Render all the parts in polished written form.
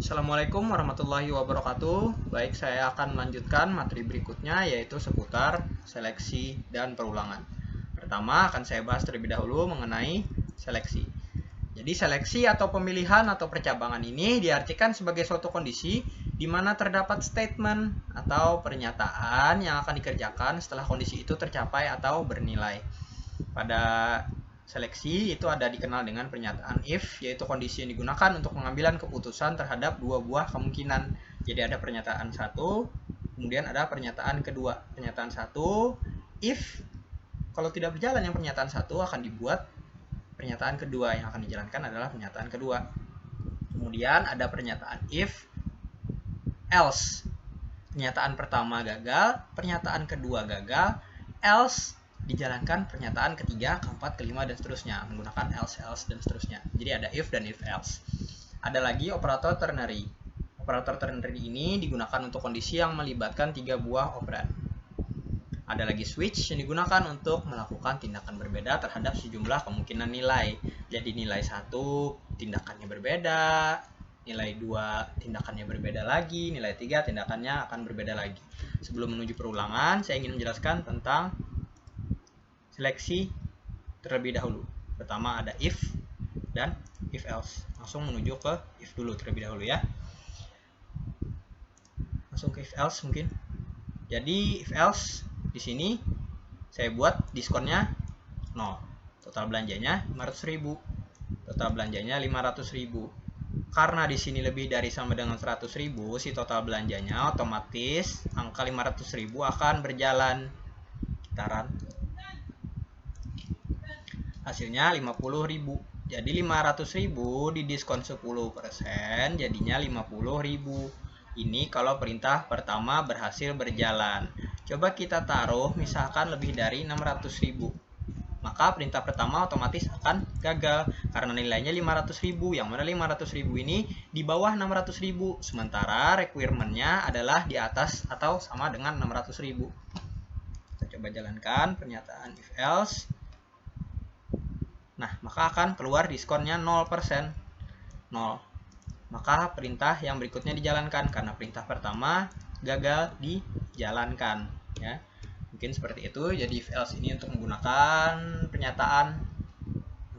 Assalamualaikum warahmatullahi wabarakatuh. Baik, saya akan melanjutkan materi berikutnya, yaitu seputar seleksi dan perulangan. Pertama, akan saya bahas terlebih dahulu mengenai seleksi. Jadi, seleksi atau pemilihan atau percabangan ini diartikan sebagai suatu kondisi di mana terdapat statement atau pernyataan yang akan dikerjakan setelah kondisi itu tercapai atau bernilai. Pada seleksi itu ada dikenal dengan pernyataan if, yaitu kondisi yang digunakan untuk pengambilan keputusan terhadap dua buah kemungkinan. Jadi ada pernyataan satu, kemudian ada pernyataan kedua. Pernyataan satu, if kalau tidak berjalan yang pernyataan satu, akan dibuat pernyataan kedua. Yang akan dijalankan adalah pernyataan kedua. Kemudian ada pernyataan if else. Pernyataan pertama gagal, pernyataan kedua gagal, else dijalankan pernyataan ketiga, keempat, kelima, dan seterusnya menggunakan else, dan seterusnya. Jadi ada if dan if else. Ada lagi operator ternary. Operator ternary ini digunakan untuk kondisi yang melibatkan tiga buah operan. Ada lagi switch yang digunakan untuk melakukan tindakan berbeda terhadap sejumlah kemungkinan nilai. Jadi nilai 1 tindakannya berbeda, nilai 2 tindakannya berbeda lagi, nilai 3 tindakannya akan berbeda lagi. Sebelum menuju perulangan, saya ingin menjelaskan tentang seleksi terlebih dahulu. Pertama ada if dan if else. Langsung menuju ke if dulu terlebih dahulu ya. Langsung ke if else mungkin. Jadi if else di sini saya buat diskonnya 0. Total belanjanya 500.000. Total belanjanya 500.000. Karena di sini lebih dari sama dengan 100.000, si total belanjanya otomatis angka 500.000 akan berjalan kitaran. Hasilnya 50.000. Jadi 500.000 didiskon 10%, jadinya 50.000. Ini kalau perintah pertama berhasil berjalan. Coba kita taruh misalkan lebih dari 600.000. Maka perintah pertama otomatis akan gagal karena nilainya 500.000. Yang mana 500.000 ini di bawah 600.000. Sementara requirement-nya adalah di atas atau sama dengan 600.000. Kita coba jalankan pernyataan if else. Nah, maka akan keluar diskonnya 0%. 0. Maka perintah yang berikutnya dijalankan karena perintah pertama gagal dijalankan ya. Mungkin seperti itu. Jadi if else ini untuk menggunakan pernyataan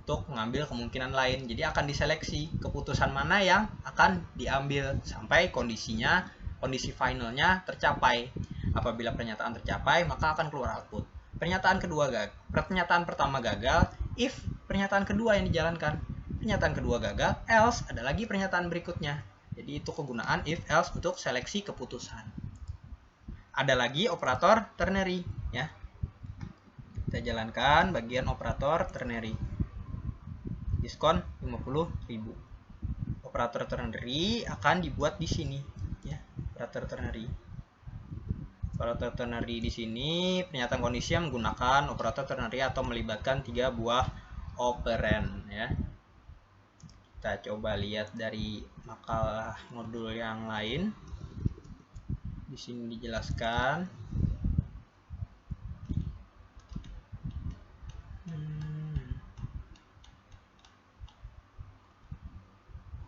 untuk mengambil kemungkinan lain. Jadi akan diseleksi keputusan mana yang akan diambil sampai kondisi finalnya tercapai. Apabila pernyataan tercapai, maka akan keluar output. Pernyataan pertama gagal, if pernyataan kedua yang dijalankan. Pernyataan kedua gagal, else ada lagi pernyataan berikutnya. Jadi itu kegunaan if else untuk seleksi keputusan. Ada lagi operator ternary ya. Kita jalankan bagian operator ternary. Diskon 50.000. Operator ternary akan dibuat di sini ya. Operator ternary. Operator ternary di sini pernyataan kondisi yang menggunakan operator ternary atau melibatkan tiga buah operan ya. Kita coba lihat dari makalah modul yang lain. Di sini dijelaskan.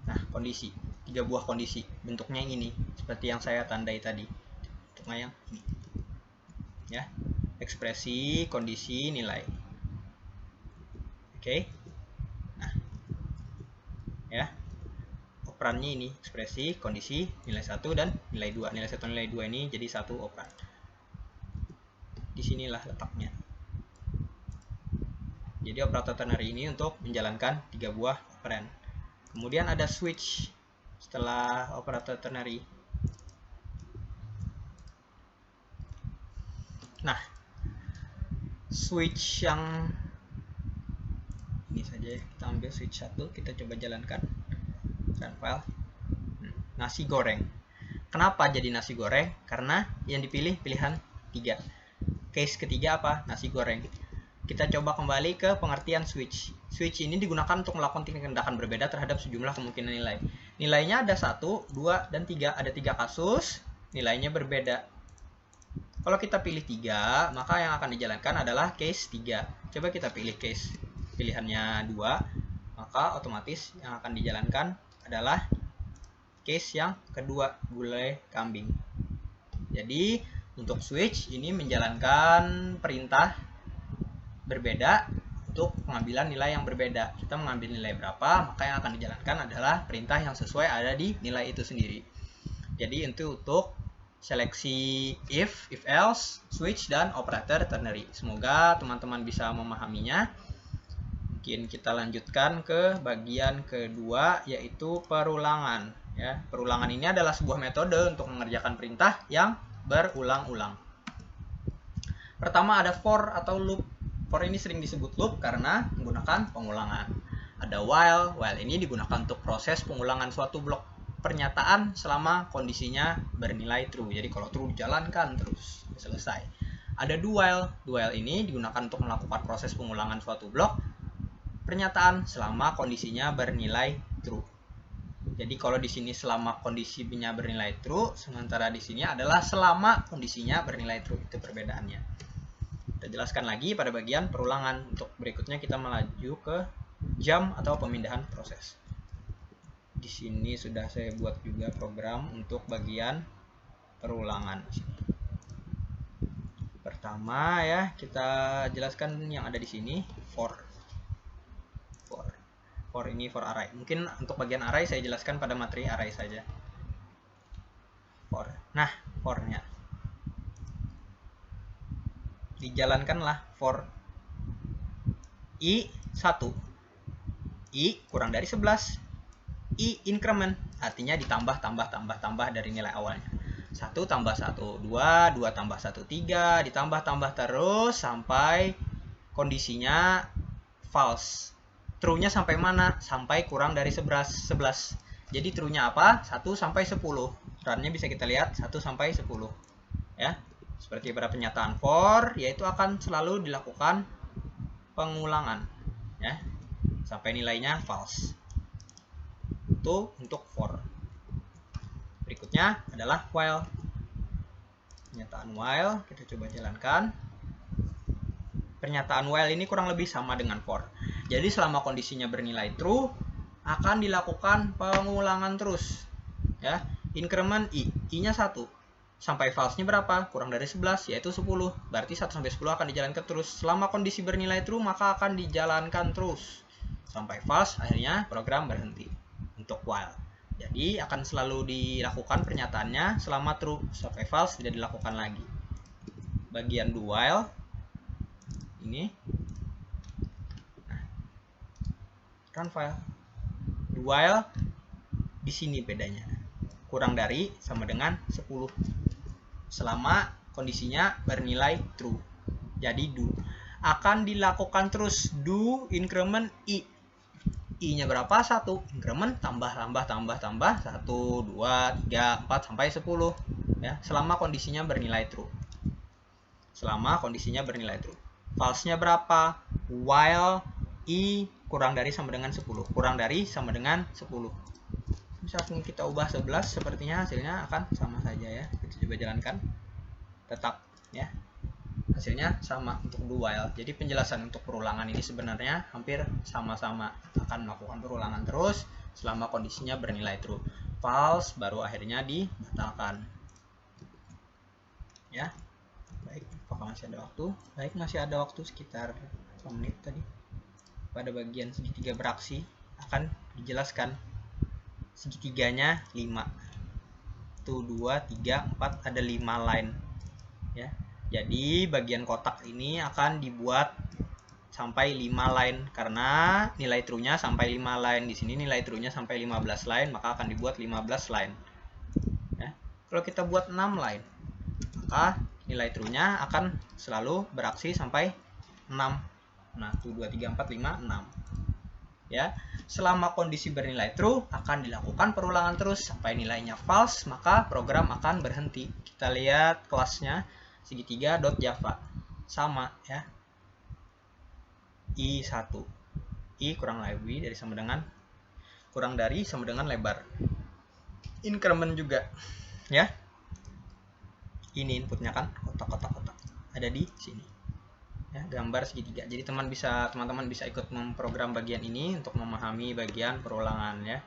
Nah, kondisi, tiga buah kondisi. Bentuknya yang ini, seperti yang saya tandai tadi. Bentuknya yang ini. Ya, ekspresi, kondisi, nilai. Oke. Nah, ya. Operannya ini, ekspresi, kondisi, nilai 1 dan nilai 2. Nilai 1 nilai 2 ini jadi satu operan. Disinilah letaknya. Jadi operator ternary ini untuk menjalankan tiga buah operan. Kemudian ada switch setelah operator ternary. Nah, switch yang ini saja kita ambil switch 1, kita coba jalankan. Run file. Nasi goreng. Kenapa jadi nasi goreng? Karena yang dipilih pilihan 3. Case ketiga apa? Nasi goreng. Kita coba kembali ke pengertian switch. Switch ini digunakan untuk melakukan tindakan berbeda terhadap sejumlah kemungkinan nilai. Nilainya ada 1, 2, dan 3. Ada 3 kasus, nilainya berbeda. Kalau kita pilih 3, maka yang akan dijalankan adalah case 3. Coba kita pilih case pilihannya 2, maka otomatis yang akan dijalankan adalah case yang kedua, gulai kambing. Jadi untuk switch ini menjalankan perintah berbeda untuk pengambilan nilai yang berbeda. Kita mengambil nilai berapa, maka yang akan dijalankan adalah perintah yang sesuai ada di nilai itu sendiri. Jadi itu untuk seleksi if else, switch, dan operator ternary. Semoga teman-teman bisa memahaminya. Mungkin kita lanjutkan ke bagian kedua, yaitu perulangan. Ya, perulangan ini adalah sebuah metode untuk mengerjakan perintah yang berulang-ulang. Pertama ada for atau loop. For ini sering disebut loop karena menggunakan pengulangan. Ada while ini digunakan untuk proses pengulangan suatu blok pernyataan selama kondisinya bernilai true. Jadi kalau true dijalankan terus selesai. Ada do while ini digunakan untuk melakukan proses pengulangan suatu blok pernyataan selama kondisinya bernilai true. Jadi kalau di sini selama kondisinya bernilai true, sementara di sini adalah selama kondisinya bernilai true. Itu perbedaannya. Kita jelaskan lagi pada bagian perulangan. Untuk berikutnya kita melaju ke jump atau pemindahan proses. Di sini sudah saya buat juga program untuk bagian perulangan. Pertama ya, kita jelaskan yang ada di sini for ini for array. Mungkin untuk bagian array saya jelaskan pada materi array saja. For. Nah, for-nya dijalankanlah for i1. I kurang dari 11. I increment artinya ditambah dari nilai awalnya. 1 tambah 1 2, 2 tambah 1 3, ditambah terus sampai kondisinya false. True-nya sampai mana? Sampai kurang dari 11. Jadi true-nya apa? 1 sampai 10. Run-nya bisa kita lihat 1 sampai 10. Ya. Seperti pada pernyataan for, yaitu akan selalu dilakukan pengulangan, ya. Sampai nilainya false. Itu untuk for. Berikutnya adalah while. Pernyataan while kita coba jalankan. Pernyataan while ini kurang lebih sama dengan for. Jadi selama kondisinya bernilai true, akan dilakukan pengulangan terus. Ya, increment i-nya 1. Sampai false-nya berapa? Kurang dari 11, yaitu 10. Berarti 1 sampai 10 akan dijalankan terus. Selama kondisi bernilai true, maka akan dijalankan terus. Sampai false, akhirnya program berhenti. Untuk while. Jadi akan selalu dilakukan pernyataannya selama true. Sampai false tidak dilakukan lagi. Bagian do while ini. Run file. Do while di sini bedanya. Kurang dari sama dengan 10. Selama kondisinya bernilai true. Jadi do akan dilakukan terus do increment i. I-nya berapa? 1. Increment tambah 1 2 3 4 sampai 10 ya, selama kondisinya bernilai true. Selama kondisinya bernilai true. False-nya berapa? While i kurang dari sama dengan 10. Kurang dari sama dengan 10. Misalkan kita ubah 11, sepertinya hasilnya akan sama saja ya. Kita coba jalankan. Tetap ya. Hasilnya sama untuk do while. Jadi penjelasan untuk perulangan ini sebenarnya hampir sama-sama. Akan melakukan perulangan terus selama kondisinya bernilai true. False baru akhirnya dibatalkan. Ya. Baik, apakah masih ada waktu? Baik, masih ada waktu sekitar 5 menit tadi. Pada bagian segitiga beraksi akan dijelaskan segitiganya 5. 1 2 3 4 ada 5 line ya. Jadi bagian kotak ini akan dibuat sampai 5 line karena nilai true-nya sampai 5 line. Di sini nilai true-nya sampai 15 line, maka akan dibuat 15 line. Ya. Kalau kita buat 6 line, maka nilai true-nya akan selalu beraksi sampai 6. Nah, 1 2 3 4 5 6. Ya. Selama kondisi bernilai true akan dilakukan perulangan terus sampai nilainya false, maka program akan berhenti. Kita lihat kelasnya segitiga.java. Sama ya. I1. I kurang dari sama dengan lebar. Increment juga ya. Ini inputnya kan kotak-kotak ada di sini ya, gambar segitiga. Jadi teman-teman bisa ikut memprogram bagian ini untuk memahami bagian perulangan ya.